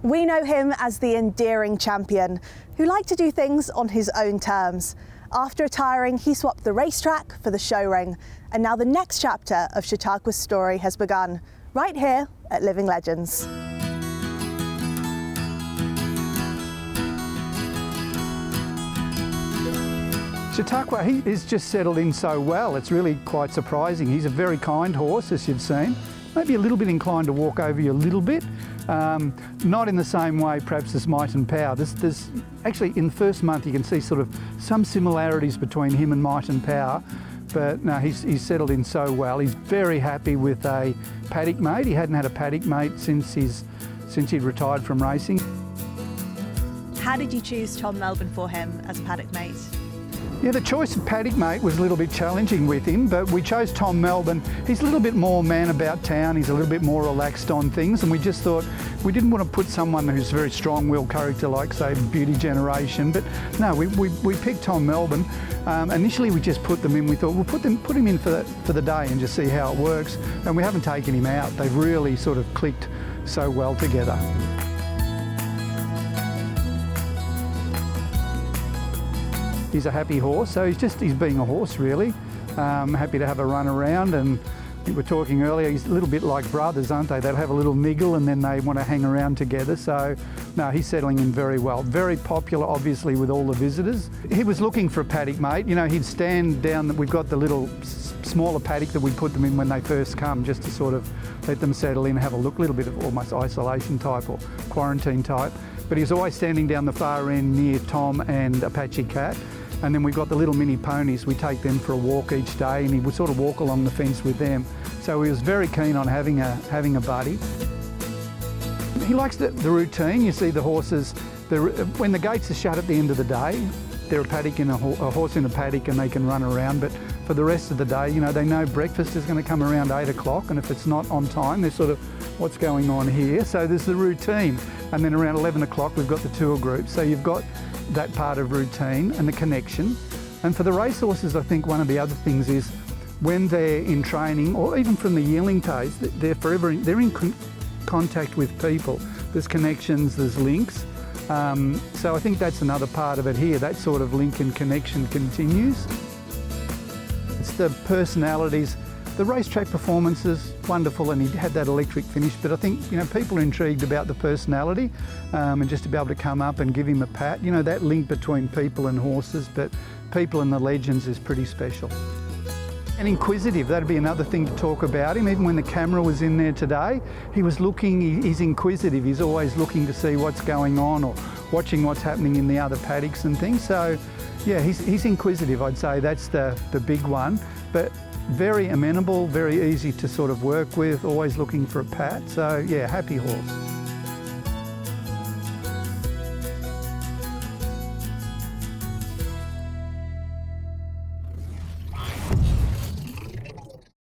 We know him as the endearing champion who liked to do things on his own terms. After retiring, he swapped the racetrack for the show ring, and now the next chapter of Chautauqua's story has begun, right here at Living Legends. Chautauqua, he is just settled in so well. It's really quite surprising. He's a very kind horse, as you've seen. Maybe a little bit inclined to walk over you a little bit. Not in the same way perhaps as Might and Power. There's actually in the first month you can see sort of some similarities between him and Might and Power, but no, he's settled in so well. He's very happy with a paddock mate. He hadn't had a paddock mate since he'd retired from racing. How did you choose Tom Melbourne for him as a paddock mate? Yeah, the choice of paddock mate was a little bit challenging with him, but we chose Tom Melbourne. He's a little bit more man about town, he's a little bit more relaxed on things, and we just thought we didn't want to put someone who's a very strong-willed character like, say, Beauty Generation, but no, we picked Tom Melbourne. Initially we just put them in, we thought we'll put him in for the day and just see how it works, and we haven't taken him out. They've really sort of clicked so well together. He's a happy horse, so he's being a horse really. Happy to have a run around, and I think we were talking earlier, he's a little bit like brothers, aren't they? They'll have a little niggle and then they want to hang around together. So no, he's settling in very well. Very popular obviously with all the visitors. He was looking for a paddock mate. You know, he'd stand down, we've got the little smaller paddock that we put them in when they first come, just to sort of let them settle in, have a look, a little bit of almost isolation type or quarantine type. But he was always standing down the far end near Tom and Apache Cat. And then we've got the little mini ponies. We take them for a walk each day, and he would sort of walk along the fence with them. So he was very keen on having a buddy. He likes the routine. You see the horses, when the gates are shut at the end of the day, they're a horse in a paddock and they can run around. But for the rest of the day, you know, they know breakfast is going to come around 8 o'clock, and if it's not on time, they're sort of, what's going on here? So there's the routine. And then around 11 o'clock, we've got the tour group. So you've got that part of routine and the connection. And for the racehorses, I think one of the other things is when they're in training, or even from the yearling days, they're in contact with people. There's connections, there's links. So I think that's another part of it here. That sort of link and connection continues. It's the personalities. The racetrack performances, wonderful, and he had that electric finish, but I think, you know, people are intrigued about the personality and just to be able to come up and give him a pat. You know, that link between people and horses, but people and the legends is pretty special. And inquisitive, that'd be another thing to talk about him. Even when the camera was in there today, he was looking, he's inquisitive. He's always looking to see what's going on or watching what's happening in the other paddocks and things. So yeah, he's inquisitive, I'd say that's the big one. But very amenable, very easy to sort of work with, always looking for a pat. So yeah, happy horse.